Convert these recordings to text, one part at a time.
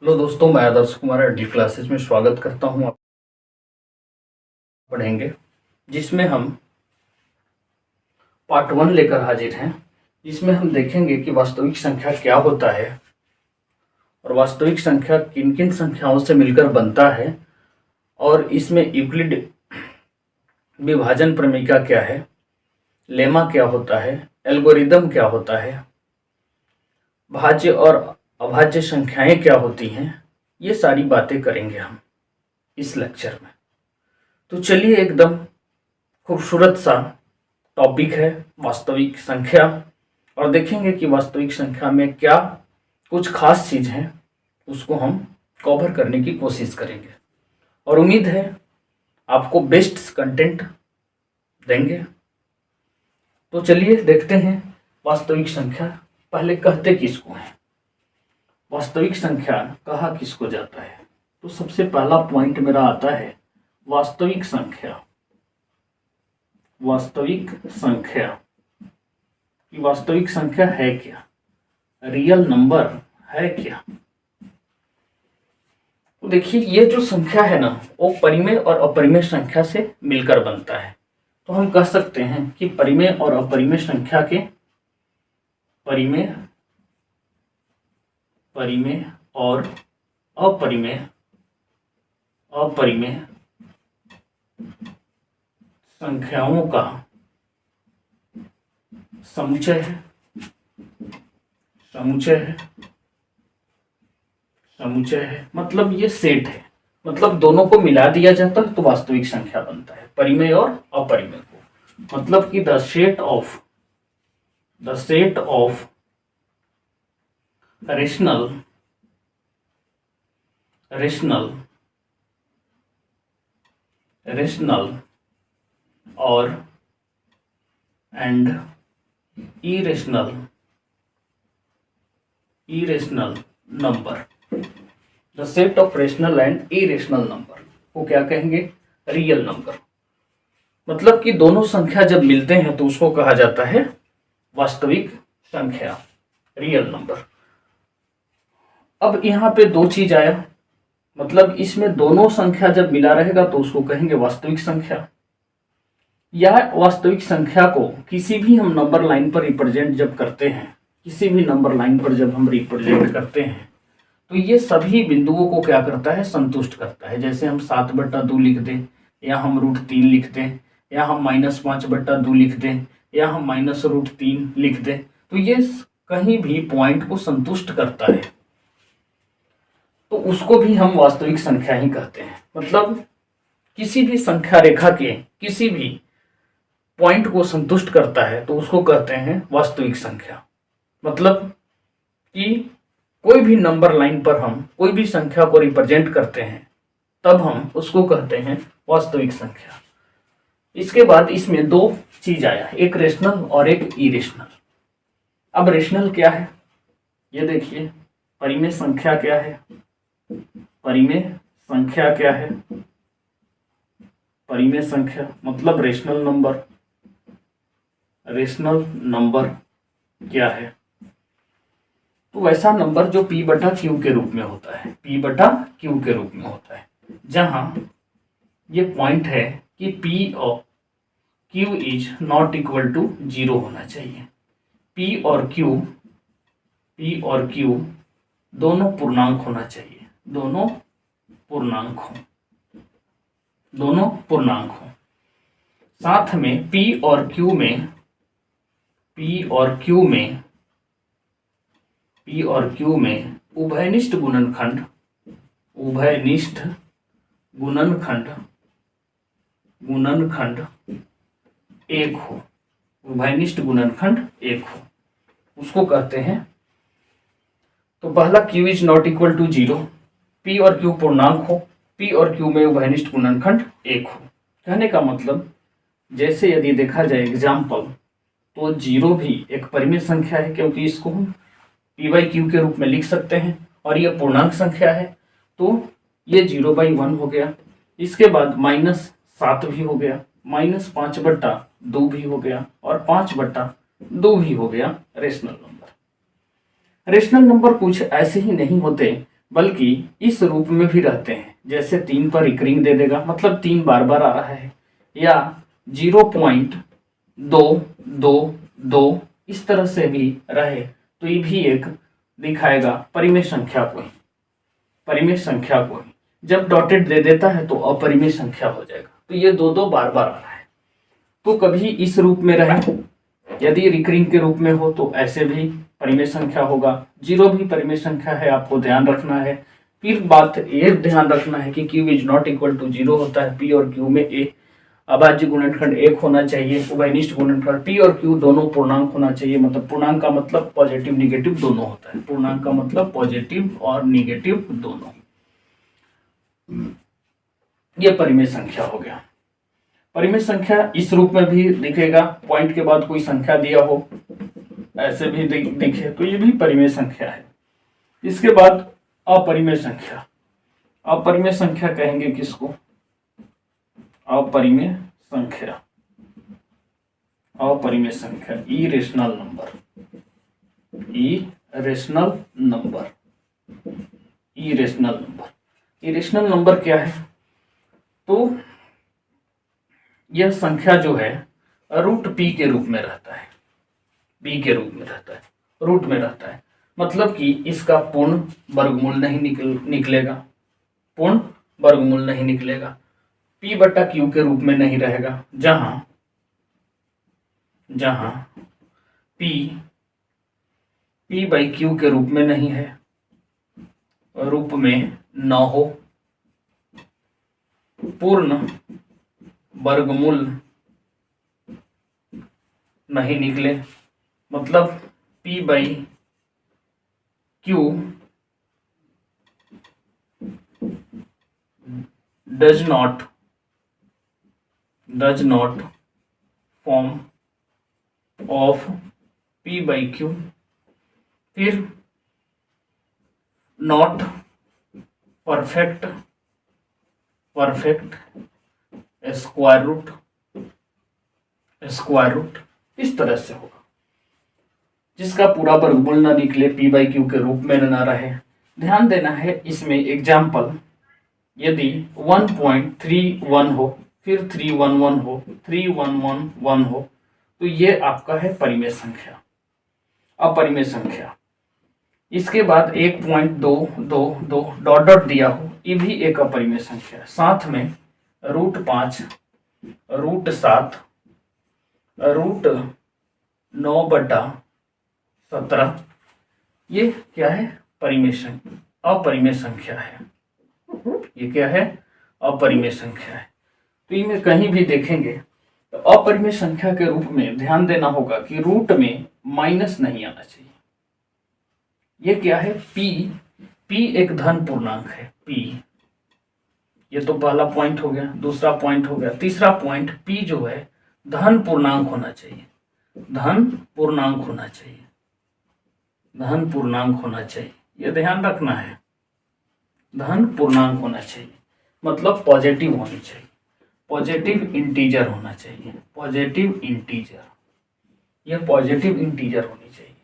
Hello दोस्तों, मैं Adarsh Kumar AD classes में स्वागत करता हूं। आप पढ़ेंगे जिसमें हम पार्ट 1 लेकर हाजिर हैं, जिसमें हम देखेंगे कि वास्तविक संख्या क्या होता है और वास्तविक संख्या किन किन संख्याओं से मिलकर बनता है, और इसमें यूक्लिड विभाजन प्रमेय क्या है, लेमा क्या होता है, एल्गोरिदम क्या होता है, भाज्य और अभाज्य संख्याएं क्या होती हैं। ये सारी बातें करेंगे हम इस लेक्चर में। तो चलिए, एकदम खूबसूरत सा टॉपिक है वास्तविक संख्या, और देखेंगे कि वास्तविक संख्या में क्या कुछ खास चीज़ है, उसको हम कवर करने की कोशिश करेंगे और उम्मीद है आपको बेस्ट कंटेंट देंगे। तो चलिए देखते हैं वास्तविक संख्या पहले कहते किसको है, वास्तविक संख्या कहा किसको जाता है। तो सबसे पहला पॉइंट मेरा आता है वास्तविक संख्या। वास्तविक संख्या की वास्तविक संख्या है क्या, रियल नंबर है क्या। तो देखिए, ये जो संख्या है ना, वो परिमेय और अपरिमेय संख्या से मिलकर बनता है। तो हम कह सकते हैं कि परिमेय और अपरिमेय संख्या के परिमेय परिमेय और अपरिमेय अपरिमेय संख्याओं का समुच्चय है। समुच्चय है मतलब ये सेट है, मतलब दोनों को मिला दिया जाता है तो वास्तविक संख्या बनता है, परिमेय और अपरिमेय को। मतलब कि द सेट ऑफ रेशनल और and irrational number, the set of rational and irrational number को क्या कहेंगे, रियल नंबर। मतलब कि दोनों संख्या जब मिलते हैं तो उसको कहा जाता है वास्तविक संख्या, रियल नंबर। अब यहाँ पे दो चीज आया, मतलब इसमें दोनों संख्या जब मिला रहेगा तो उसको कहेंगे वास्तविक संख्या। यह वास्तविक संख्या को किसी भी हम नंबर लाइन पर रिप्रेजेंट जब करते हैं, किसी भी नंबर लाइन पर जब हम रिप्रेजेंट करते हैं तो ये सभी बिंदुओं को क्या करता है, संतुष्ट करता है। जैसे हम 7/2 लिख दें, या हम √3 लिख दें, या हम -5/2 लिख दें, या हम -√3 लिख दें, तो ये कहीं भी पॉइंट को संतुष्ट करता है, तो उसको भी हम वास्तविक संख्या ही कहते हैं। मतलब किसी भी संख्या रेखा के किसी भी पॉइंट को संतुष्ट करता है तो उसको कहते हैं वास्तविक संख्या। मतलब कि कोई भी नंबर लाइन पर हम कोई भी संख्या को रिप्रेजेंट करते हैं तब हम उसको कहते हैं वास्तविक संख्या। इसके बाद इसमें दो चीज आया, एक रेशनल और एक इरेशनल। अब रेशनल क्या है ये देखिए, परिमेय संख्या क्या है, परिमेय संख्या क्या है, परिमेय संख्या मतलब रेशनल नंबर। रेशनल नंबर क्या है, तो वैसा नंबर जो P/Q के रूप में होता है, P/Q के रूप में होता है, जहां ये पॉइंट है कि P और Q is not equal to 0 होना चाहिए। P और Q दोनों पूर्णांक होना चाहिए, दोनों पूर्णांक हो। साथ में P और Q में उभयनिष्ठ गुणनखंड एक हो, उभयनिष्ठ गुणनखंड एक हो, उसको कहते हैं। तो पहला Q is not equal to 0, P और Q पूर्णांक हो, P और Q में उभयनिष्ठ गुणनखंड एक हो। कहने का मतलब, जैसे यदि देखा जाए एग्जाम्पल, तो 0 भी एक परिमेय संख्या है, क्योंकि इसको हम P/Q के रूप में लिख सकते हैं और ये पूर्णांक संख्या है, तो ये 0/1 हो गया। इसके बाद -7 भी हो गया, -5/2 भी हो गया, और 5/2 भी हो गया रेशनल नंबर। रेशनल नंबर कुछ ऐसे ही नहीं होते बल्कि इस रूप में भी रहते हैं। जैसे 3 पर एक रिंग दे देगा, मतलब 3 बार बार आ रहा है, या 0.222 इस तरह से भी रहे तो ये भी एक दिखाएगा परिमेय संख्या को ही, परिमेय संख्या को ही। जब डॉटेड दे देता है तो अपरिमेय संख्या हो जाएगा। तो ये दो दो बार बार आ रहा है, तो कभी इस रूप में रहे, यदि रिकरिंग के रूप में हो तो ऐसे भी परिमेय संख्या होगा। 0 भी परिमेय संख्या है, आपको ध्यान रखना है। फिर बात ये ध्यान रखना है कि Q is not equal to 0 होता है। P और Q में ए अभाज्य गुणनखंड 1 होना चाहिए। उभयनिष्ठ गुणनखंड P और Q दोनों पूर्णांक होना चाहिए। मतलब पूर्णांक का मतलब पॉजिटिव निगेटिव दोनों होता है। पूर्णांक का मतलब पॉजिटिव और निगेटिव दोनों। ये परिमेय संख्या हो गया। परिमेय संख्या इस रूप में भी दिखेगा, पॉइंट के बाद कोई संख्या दिया हो, ऐसे भी दिखे तो ये भी परिमेय संख्या है। इसके बाद अपरिमेय संख्या। अपरिमेय संख्या कहेंगे किसको? अपरिमेय संख्या। अपरिमेय संख्या irrational number. Irrational number. Irrational number. Irrational number क्या है? तो यह संख्या जो है रूट पी के रूप में रहता है। पी के रूप में रहता है, रूट में रहता है। मतलब कि इसका पूर्ण वर्गमूल नहीं निकलेगा। पूर्ण वर्गमूल नहीं निकलेगा। P बटा Q के रूप में नहीं रहेगा। जहां जहां P बाई Q के रूप में नहीं है, रूप में न हो, पूर्ण वर्गमूल नहीं निकले, मतलब P by Q does not form of P by Q। फिर नॉट परफेक्ट स्क्वायर रूट इस तरह से होगा, जिसका पूरा वर्गमूल ना निकले, P बाई Q के रूप में ना रहे। ध्यान देना है इसमें एग्जाम्पल, यदि 1.31 हो, फिर 311 हो, 3111 हो, तो ये आपका है परिमेय संख्या, अपरिमेय संख्या। इसके बाद 1.222 डॉट डॉट दिया हो, ये भी एक अपरिमेय संख्या है। साथ में √5, √7, √9/17, ये क्या है? परिमेय संख्या, अपरिमेय संख्या है। ये क्या है? अपरिमेय संख्या है। तो इनमें कहीं भी देखेंगे तो अपरिमेय संख्या के रूप में ध्यान देना होगा कि रूट में माइनस नहीं आना चाहिए। ये क्या है? P एक धन पूर्णांक है। P, ये तो पहला पॉइंट हो गया। दूसरा पॉइंट हो गया, तीसरा पॉइंट, P जो है धन पूर्णांक होना चाहिए। धन पूर्णांक होना चाहिए। धन पूर्णांक होना चाहिए, ये ध्यान रखना है। धन पूर्णांक होना चाहिए, मतलब पॉजिटिव होनी चाहिए, पॉजिटिव इंटीजर होना चाहिए। पॉजिटिव इंटीजर, यह पॉजिटिव इंटीजर होनी चाहिए।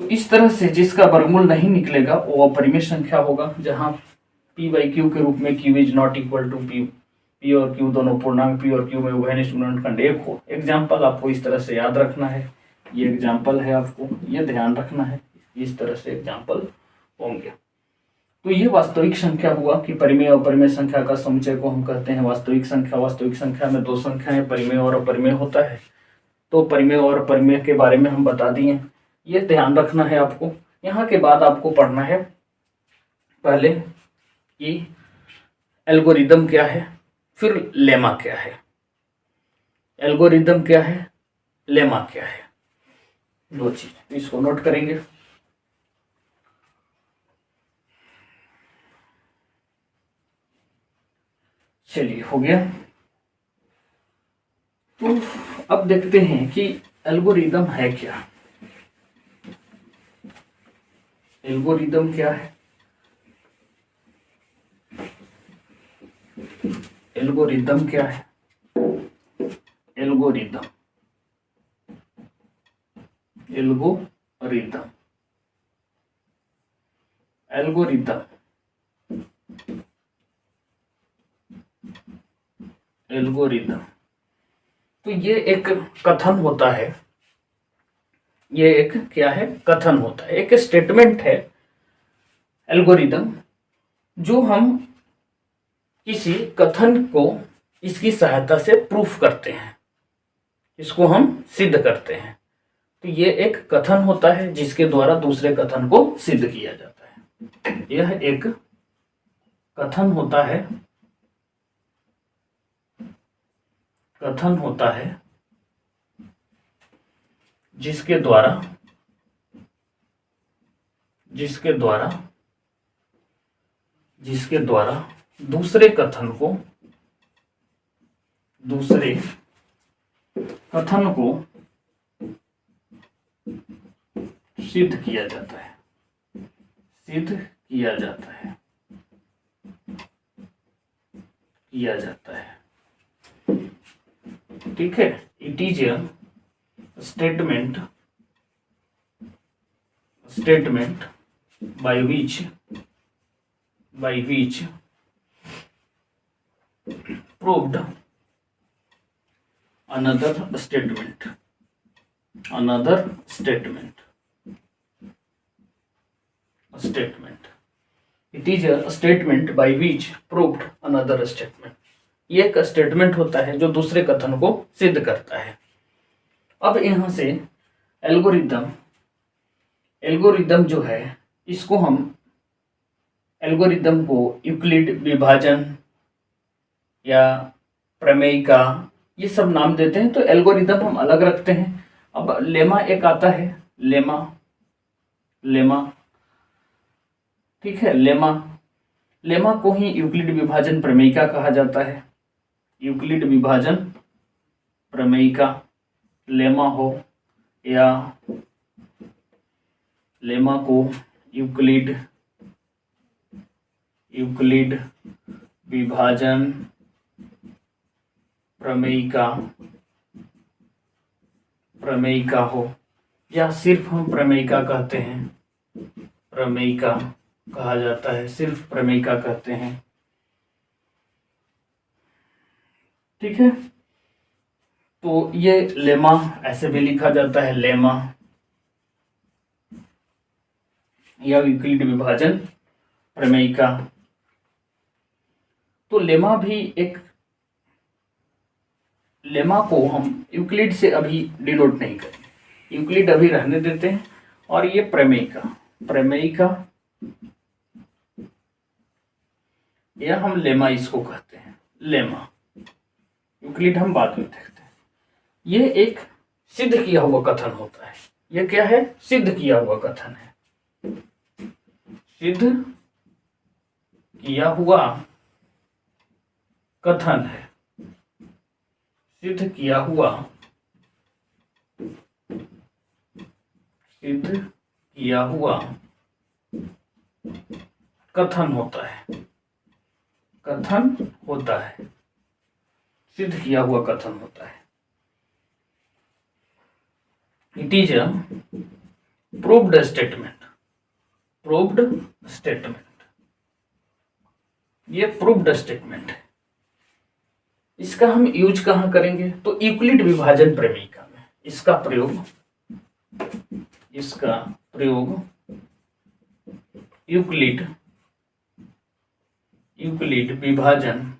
तो इस तरह से जिसका वर्गमूल नहीं निकलेगा वो अपरिमेय संख्या होगा। जहां P बाई Q के रूप में Q is not equal to P और Q दोनों पूर्णांक P और Q में उभयनिष्ठ गुणनखंड 1 हो। एग्जाम्पल आपको इस तरह से याद रखना है। ये एग्जाम्पल है, आपको ये ध्यान रखना है, इस तरह से एग्जाम्पल होंगे। तो ये वास्तविक संख्या हुआ कि परिमेय और अपरिमेय संख्या का समुच्चय को हम कहते हैं वास्तविक संख्या। वास्तविक संख्या में दो संख्याएं परिमेय और अपरिमेय होता है। तो परिमेय और अपरिमेय के बारे में हम बता दिए, ये ध्यान रखना है आपको। यहाँ के बाद आपको पढ़ना है पहले कि एल्गोरिदम क्या है, फिर लेमा क्या है। एल्गोरिदम क्या है, लेमा क्या है, दो चीज, इसको नोट करेंगे। चलिए, हो गया। तो अब देखते हैं कि एल्गोरिदम है क्या। एल्गोरिदम क्या है? एल्गोरिदम क्या है? एल्गोरिदम, एल्गोरिदम एल्गोरिदम एल्गोरिदम तो ये एक कथन होता है, ये एक क्या है, कथन होता है, एक स्टेटमेंट है एल्गोरिदम, जो हम किसी कथन को इसकी सहायता से प्रूफ करते हैं, इसको हम सिद्ध करते हैं। तो ये एक कथन होता है जिसके द्वारा दूसरे कथन को सिद्ध किया जाता है। यह एक कथन होता है, कथन होता है जिसके द्वारा दूसरे कथन को सिद्ध किया जाता है, ठीक है। It is a statement by which proved another statement. It is a statement by which proved another statement. ये एक स्टेटमेंट होता है जो दूसरे कथन को सिद्ध करता है। अब यहां से एल्गोरिदम जो है, इसको हम एल्गोरिदम को यूक्लिड विभाजन या प्रमेयिका ये सब नाम देते हैं, तो एल्गोरिदम हम अलग रखते हैं। अब लेमा एक आता है, लेमा ठीक है। लेमा को ही यूक्लिड विभाजन प्रमेयिका कहा जाता है। यूक्लिड विभाजन प्रमेयिका लेमा हो, या लेमा को यूक्लिड विभाजन प्रमेयिका हो, या सिर्फ हम प्रमेयिका कहते हैं, प्रमेयिका कहा जाता है, सिर्फ प्रमेयिका कहते हैं, ठीक है। तो ये लेमा ऐसे भी लिखा जाता है, लेमा या यूक्लिड विभाजन प्रमेयिका। तो लेमा को हम यूक्लिड से अभी डिनोट नहीं करेंगे, यूक्लिड अभी रहने देते हैं। और ये प्रमेयिका या हम लेमा इसको कहते हैं, लेमा। यूक्लिड हम बाद में देखते हैं। ये एक सिद्ध किया हुआ कथन होता है। ये क्या है? सिद्ध किया हुआ कथन है, सिद्ध किया हुआ कथन है, सिद्ध किया हुआ कथन होता है, सिद्ध किया हुआ कथन होता है। It is a proved statement, ये प्रूव्ड स्टेटमेंट है। इसका हम यूज कहां करेंगे? तो यूक्लिड विभाजन प्रमेयिका में इसका प्रयोग यूक्लिड विभाजन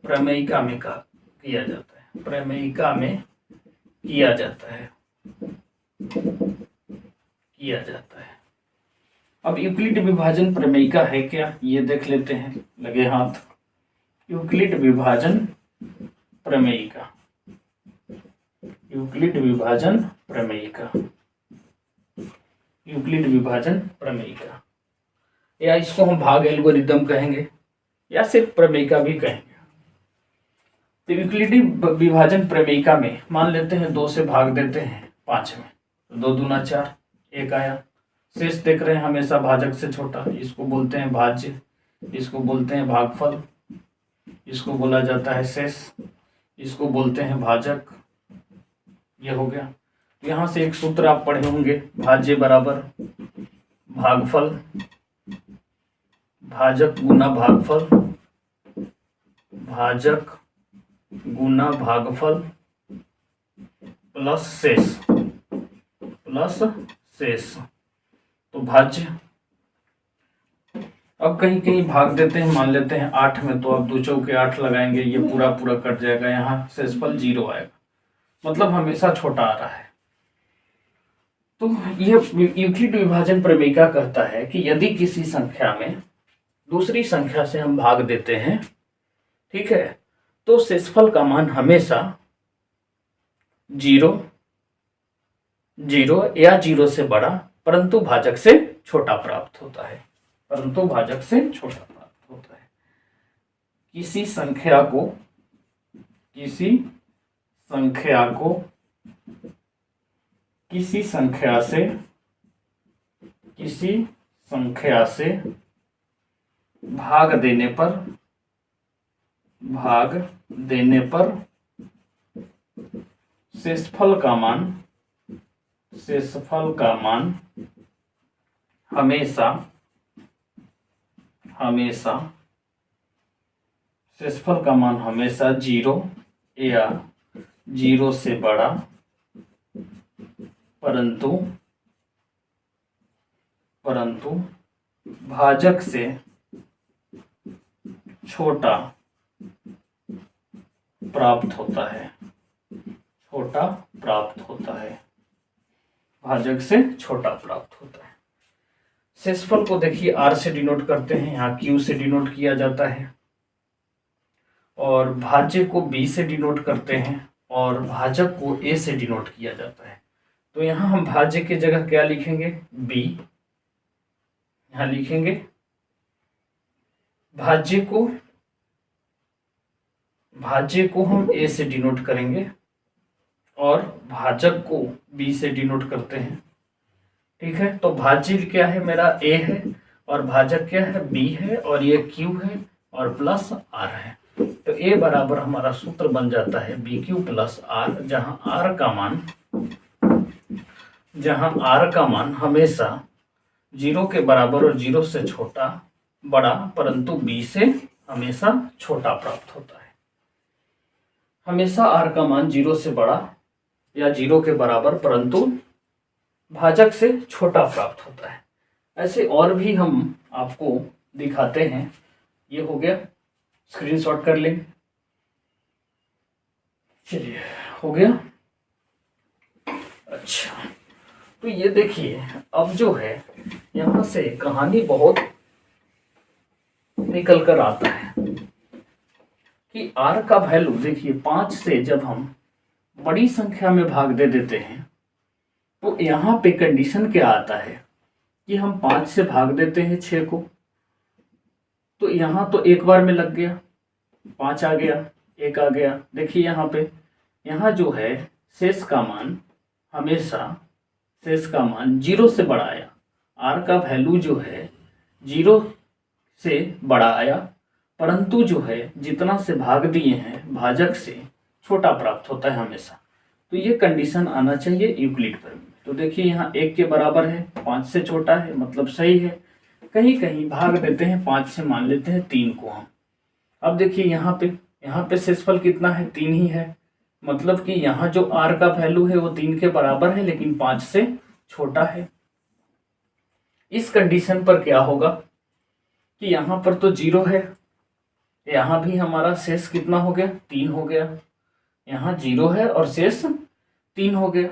प्रमेयिका में किया जाता है, प्रमेयिका में किया जाता है। अब यूक्लिड विभाजन प्रमेयिका है क्या, ये देख लेते हैं, लगे हाथ। यूक्लिड विभाजन प्रमेयिका, यूक्लिड विभाजन प्रमेयिका, या इसको हम भाग एल्गोरिदम कहेंगे, या सिर्फ प्रमेयिका भी कहेंगे। तो यूक्लिडी विभाजन प्रमेयिका में मान लेते हैं 2 से भाग देते हैं 5 में, तो 2 दूना 4, 1 आया। शेष देख रहे हैं हमेशा भाजक से छोटा, इसको बोलते हैं भाज्य, इसको बोलते हैं भागफल, इसको बोला जाता है शेष, इसको बोलते हैं भाजक। ये हो गया। यहाँ से एक सूत्र आप पढ़े होंगे, भाज्य बराबर भागफल, भाजक गुना भागफल, भाजक गुना भागफल प्लस शेष, प्लस शेष। तो भाज्य, अब कहीं कहीं भाग देते हैं, मान लेते हैं 8 में, तो अब 2 चौके 8 लगाएंगे, ये पूरा पूरा कट जाएगा, यहाँ शेषफल 0 आएगा, मतलब हमेशा छोटा आ रहा है। तो यह यूक्लिड विभाजन प्रमेयिका कहता है कि यदि किसी संख्या में दूसरी संख्या से हम भाग देते हैं, ठीक है, तो शेषफल का मान हमेशा 0, 0 या 0 से बड़ा परंतु भाजक से छोटा प्राप्त होता है, परंतु भाजक से छोटा प्राप्त होता है। किसी संख्या से भाग देने पर शेषफल का मान हमेशा शेषफल का मान हमेशा 0 या 0 से बड़ा परंतु भाजक से छोटा प्राप्त होता है, भाजक से छोटा प्राप्त होता है। शेषफल को देखिए R से डिनोट करते हैं, यहाँ Q से डिनोट किया जाता है, और भाज्य को B से डिनोट करते हैं, और भाजक को A से डिनोट किया जाता है। तो यहाँ हम भाज्य की जगह क्या लिखेंगे? B। यहाँ लिखेंगे भाज्य को हम A से डिनोट करेंगे, और भाजक को B से डिनोट करते हैं, ठीक है। तो भाज्य क्या है मेरा? A है, और भाजक क्या है? B है, और ये Q है, और प्लस R है। तो A बराबर हमारा सूत्र बन जाता है BQ प्लस R, जहां R का मान हमेशा 0 के बराबर और 0 से छोटा बड़ा परंतु B से हमेशा छोटा प्राप्त होता है। हमेशा R का मान 0 से बड़ा या 0 के बराबर परंतु भाजक से छोटा प्राप्त होता है। ऐसे और भी हम आपको दिखाते हैं। ये हो गया, स्क्रीनशॉट कर लेंगे। चलिए, हो गया। अच्छा, तो ये देखिए, अब जो है यहाँ से कहानी बहुत निकल कर आता है कि R का वैल्यू देखिए 5 से जब हम बड़ी संख्या में भाग दे देते हैं, तो यहाँ पे कंडीशन क्या आता है कि हम 5 से भाग देते हैं 6 को, तो यहाँ तो एक बार में लग गया, 5 आ गया, 1 आ गया। देखिए यहाँ पे, यहाँ जो है शेष का मान हमेशा 0 से बड़ा आया। R का वैल्यू जो है 0 से बड़ा आया, परंतु जो है जितना से भाग दिए हैं भाजक से छोटा प्राप्त होता है हमेशा। तो ये कंडीशन आना चाहिए यूक्लिड पर। तो देखिए यहाँ 1 के बराबर है, 5 से छोटा है, मतलब सही है। कहीं कहीं भाग देते हैं 5 से, मान लेते हैं 3 को हम। अब देखिए यहाँ पे शेषफल कितना है? 3 ही है, मतलब कि यहाँ जो R का वैल्यू है वो 3 के बराबर है लेकिन 5 से छोटा है। इस कंडीशन पर क्या होगा कि यहाँ पर तो 0 है, यहाँ भी हमारा शेष कितना हो गया? 3 हो गया। यहाँ 0 है और शेष 3 हो गया।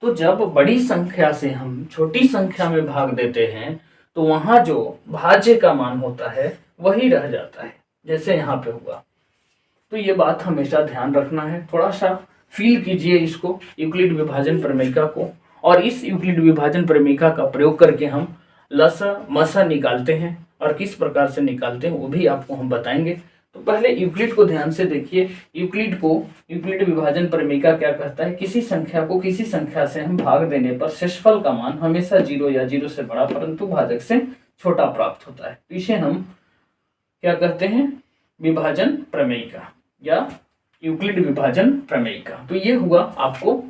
तो जब बड़ी संख्या से हम छोटी संख्या में भाग देते हैं तो वहाँ जो भाज्य का मान होता है वही रह जाता है, जैसे यहाँ पे हुआ। तो ये बात हमेशा ध्यान रखना है। थोड़ा सा फील कीजिए इसको, यूक्लिड विभाजन प्रमेयिका को, और इस यूक्लिड विभाजन प्रमेयिका का प्रयोग करके हम लसा मसा निकालते हैं, और किस प्रकार से निकालते हैं वो भी आपको हम बताएंगे। तो पहले यूक्लिड को ध्यान से देखिए। यूक्लिड विभाजन प्रमेयिका क्या कहता है? किसी संख्या को किसी संख्या से हम भाग देने पर शेषफल का मान हमेशा 0 या 0 से बड़ा परंतु भाजक से छोटा प्राप्त होता है। इसे हम क्या कहते हैं? विभाजन प्रमेयिका या यूक्लिड विभाजन प्रमेयिका। तो ये हुआ आपको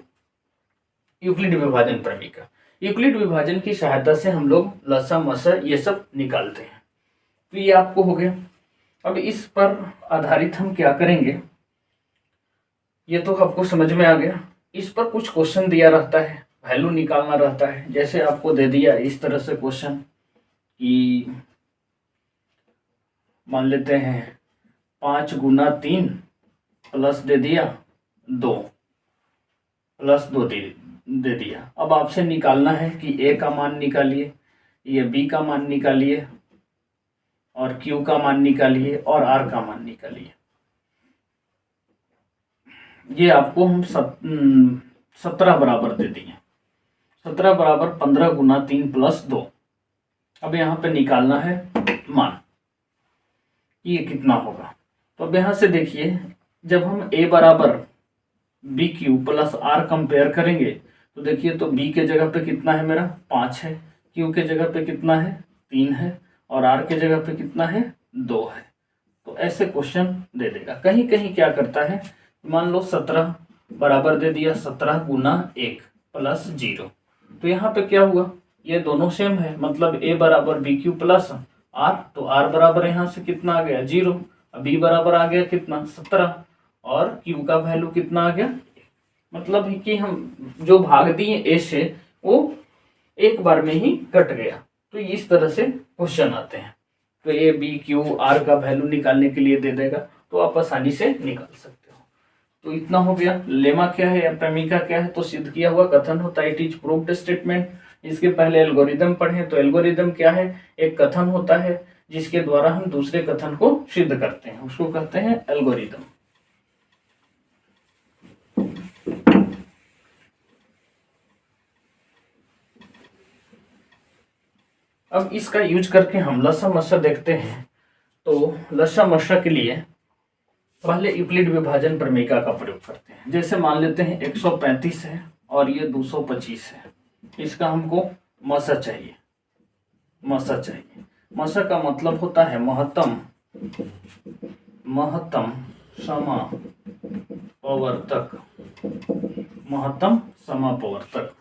यूक्लिड विभाजन प्रमेयिका। यूक्लिड विभाजन की सहायता से हम लोग लसा मसा ये सब निकालते हैं। तो ये आपको हो गया। अब इस पर आधारित हम क्या करेंगे, ये तो आपको समझ में आ गया। इस पर कुछ क्वेश्चन दिया रहता है, वैल्यू निकालना रहता है। जैसे आपको दे दिया इस तरह से क्वेश्चन कि मान लेते हैं 5 गुना 3 प्लस दे दिया 2 प्लस 2 दे दिया। अब आपसे निकालना है कि ए का मान निकालिए, ये बी का मान निकालिए, और क्यू का मान निकालिए, और आर का मान निकालिए। ये आपको हम 17 बराबर दे दिए। 17 बराबर 15 गुना 3 प्लस 2। अब यहाँ पे निकालना है मान, ये कितना होगा। तो अब यहाँ से देखिए, जब हम a बराबर B Q plus R compare करेंगे तो देखिए, तो b के जगह पे कितना है मेरा 5 है, q के जगह पे कितना है 3 है, और r के जगह पे कितना है 2 है। तो ऐसे क्वेश्चन दे देगा। कहीं कहीं क्या करता है, मान लो 17 बराबर दे दिया 17 गुना 1 प्लस 0। तो यहाँ पे क्या हुआ, ये दोनों सेम है, मतलब a बराबर बी क्यू प्लस आर, तो आर बराबर यहाँ से कितना आ गया 0, बी बराबर आ गया कितना 17, और क्यू का वैल्यू कितना आ गया। मतलब कि हम जो भाग दिए ए से वो एक बार में ही कट गया। तो इस तरह से क्वेश्चन आते हैं। तो ए बी क्यू आर का वैल्यू निकालने के लिए दे देगा, तो आप आसानी से निकाल सकते हो। तो इतना हो गया। लेमा क्या है या प्रेमिका क्या है, तो सिद्ध किया हुआ कथन होता है, इट इज प्रूव्ड स्टेटमेंट। इसके पहले एल्गोरिदम पढ़े, तो एल्गोरिदम क्या है, एक कथन होता है जिसके द्वारा हम दूसरे कथन को सिद्ध करते हैं, उसको कहते हैं एल्गोरिदम। अब इसका यूज करके हम लसा मसा देखते हैं। तो लसा मसा के लिए पहले यूक्लिड विभाजन प्रमेयिका का प्रयोग करते हैं। जैसे मान लेते हैं 135 है और ये 225 है, इसका हमको मसा चाहिए। मसा चाहिए, मसा का मतलब होता है महत्तम समापवर्तक। महत्तम समापवर्तक,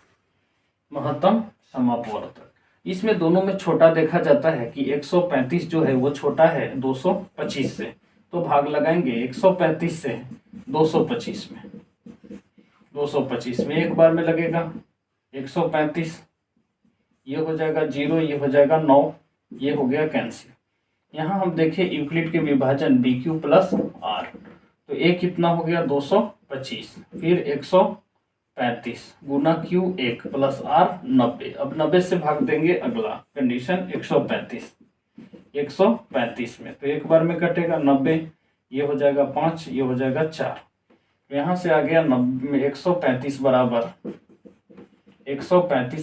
महत्तम समापवर्तक। इसमें दोनों में छोटा देखा जाता है कि 135 जो है वो छोटा है 225 से, तो भाग लगाएंगे 135 से 225 में। 225 में एक बार में लगेगा 135, ये हो जाएगा 0, ये हो जाएगा 9, ये हो गया कैंसिल। यहाँ हम देखें यूक्लिड के विभाजन बी क्यू प्लस आर, तो ए कितना हो गया 225, फिर 135 गुना क्यू 1 प्लस आर 90। अब 90 से भाग देंगे, अगला कंडीशन 135 में, तो एक बार में कटेगा 90, ये हो जाएगा 5, ये हो जाएगा 4। यहाँ से आ गया 135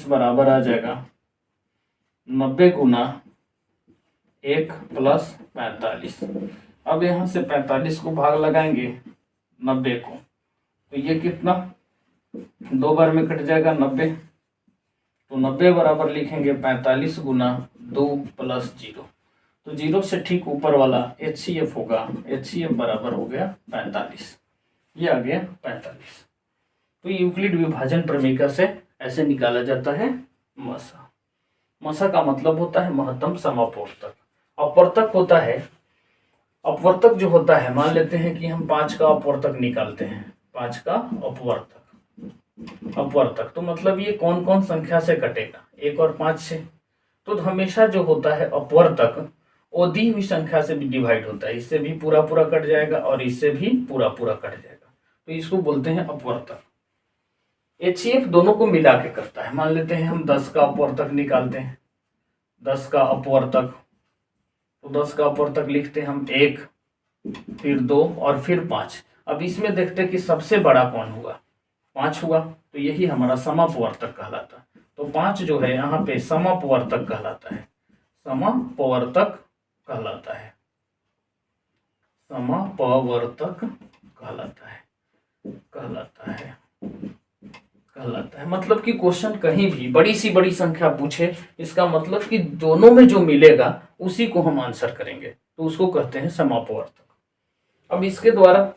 बराबर आ जाएगा 90 गुना 1 प्लस 45। अब यहाँ से 45 को भाग लगाएंगे 90 को, तो ये कितना 2 बार में कट जाएगा 90, तो 90 बराबर लिखेंगे 45 गुना 2 प्लस 0। तो 0 से ठीक ऊपर वाला HCF होगा, HCF बराबर हो गया 45, ये आ गया 45। तो यूक्लिड विभाजन प्रमेयिका से ऐसे निकाला जाता है मसा। मसा का मतलब होता है महत्तम समापवर्तक। अपवर्तक होता है, अपवर्तक जो होता है, मान लेते हैं कि हम 5 का अपवर्तक निकालते हैं, 5 का अपवर्तक तो मतलब ये कौन कौन संख्या से कटेगा, 1 और 5 से। तो हमेशा जो होता है अपवर्तक वो दी हुई संख्या से भी डिवाइड होता है, इससे भी पूरा पूरा कट जाएगा और इससे भी पूरा पूरा कट जाएगा, तो इसको बोलते हैं अपवर्तक। HCF दोनों को मिला के करता है। मान लेते हैं हम 10 का अपवर्तक निकालते हैं, 10 का अपवर्तक, तो 10 का अपवर्तक लिखते हैं हम 1, फिर 2 और फिर 5। अब इसमें देखते हैं कि सबसे बड़ा कौन हुआ, 5 हुआ, तो यही हमारा समापवर्तक कहलाता है। तो 5 जो है यहाँ पे समापवर्तक कहलाता है, समापवर्तक कहलाता है, समापवर्तक कहलाता है। मतलब कि क्वेश्चन कहीं भी बड़ी सी बड़ी संख्या पूछे, इसका मतलब कि दोनों में जो मिलेगा उसी को हम आंसर करेंगे, तो उसको कहते हैं समापवर्तक। अब इसके द्वारा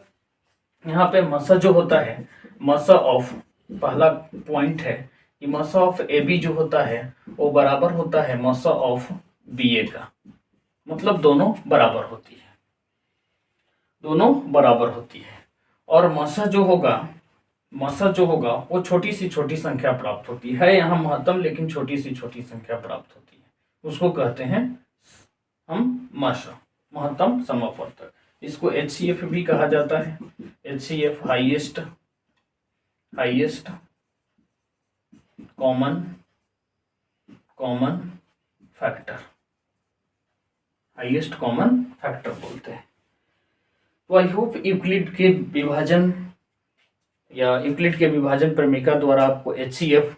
यहाँ पे मसा जो होता है, मसा ऑफ, पहला पॉइंट है कि मसा ऑफ ए बी जो होता है वो बराबर होता है मसा ऑफ बी ए का, मतलब दोनों बराबर होती है, दोनों बराबर होती है। और मसा जो होगा वो छोटी सी संख्या प्राप्त होती है यहाँ महत्तम, लेकिन छोटी सी संख्या प्राप्त होती है, उसको कहते हैं हम मसा, महत्तम समावर्तक। इसको HCF भी कहा जाता है। HCF highest common factor, highest common factor बोलते हैं। तो आई होप यूक्लिड के विभाजन प्रमेयिका द्वारा आपको HCF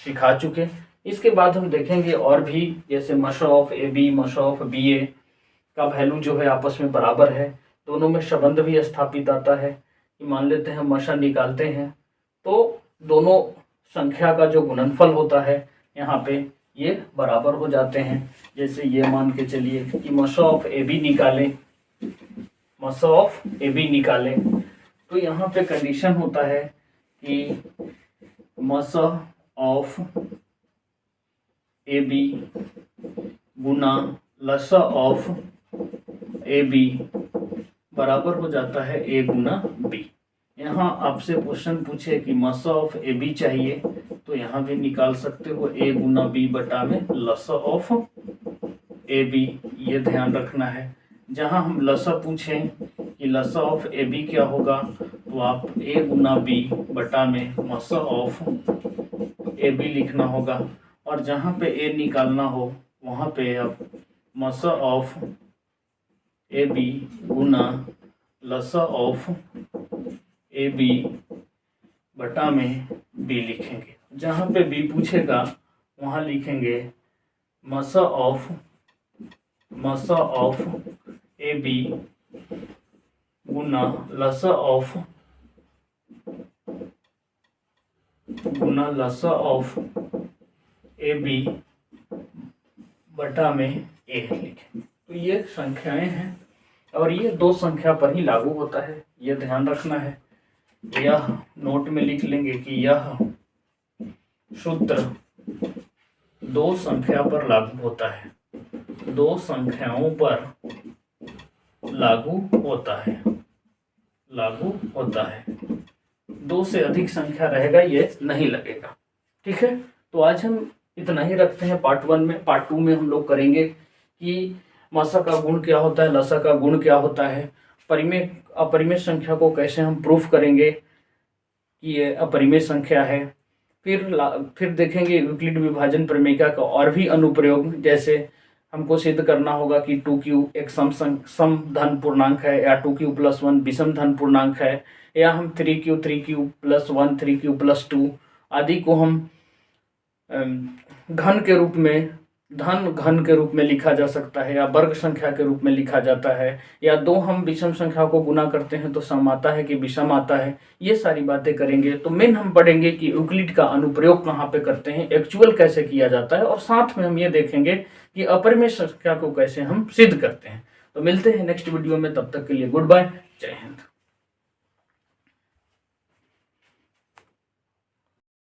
सिखा चुके। इसके बाद हम देखेंगे और भी, जैसे मसा ऑफ ए बी, मसा ऑफ बी ए का वैल्यू जो है आपस में बराबर है, दोनों में संबंध भी स्थापित आता है कि मान लेते हैं मसा निकालते हैं तो दोनों संख्या का जो गुणनफल होता है यहाँ पे ये बराबर हो जाते हैं। जैसे ये मान के चलिए कि मसा ऑफ ए बी निकालें तो यहाँ पे कंडीशन होता है कि मसा ऑफ ए बी गुना लसा ऑफ ए बी बराबर हो जाता है ए गुना बी। यहाँ आपसे क्वेश्चन पूछे कि मसा ऑफ ए बी चाहिए तो यहाँ भी निकाल सकते हो ए गुना बी बटा में लसा ऑफ ए बी, ये ध्यान रखना है। जहाँ हम लसा पूछें कि लसा ऑफ ए बी क्या होगा तो आप ए गुना बी बटा में मसा ऑफ ए बी लिखना होगा, और जहाँ पे ए निकालना हो वहाँ पे आप मसा ऑफ ए बी गुना लसा ऑफ ए बी बटा में बी लिखेंगे। जहाँ पे बी पूछेगा वहाँ लिखेंगे मसा ऑफ ए बी गुना लसा ऑफ ए बी बटा में ए लिखेंगे। तो ये संख्याएं हैं और ये दो संख्या पर ही लागू होता है, ये ध्यान रखना है। यह नोट में लिख लेंगे कि यह सूत्र दो संख्या पर लागू होता है, दो संख्याओं पर लागू होता है। दो से अधिक संख्या रहेगा ये नहीं लगेगा। ठीक है, तो आज हम इतना ही रखते हैं। पार्ट 1 में, पार्ट 2 में हम लोग करेंगे कि मसा का गुण क्या होता है, लसा का गुण क्या होता है, परिमेय अपरिमेय संख्या को कैसे हम प्रूफ करेंगे कि ये अपरिमेय संख्या है। फिर देखेंगे यूक्लिड विभाजन प्रमेयिका का और भी अनुप्रयोग, जैसे हमको सिद्ध करना होगा कि 2q एक सम धन पूर्णांक है, या 2q + 1 विषम धन पूर्णांक है, या हम 3q + 1 3q + 2 आदि को हम घन के रूप में लिखा जा सकता है, या वर्ग संख्या के रूप में लिखा जाता है, या दो हम विषम संख्या को गुना करते हैं तो सम आता है कि विषम आता है। ये सारी बातें करेंगे। तो मेन हम पढ़ेंगे कि यूक्लिड का अनुप्रयोग कहाँ पे करते हैं, एक्चुअल कैसे किया जाता है, और साथ में हम ये देखेंगे कि अपरिमेय संख्या को कैसे हम सिद्ध करते हैं। तो मिलते हैं नेक्स्ट वीडियो में, तब तक के लिए गुड बाय, जय हिंद।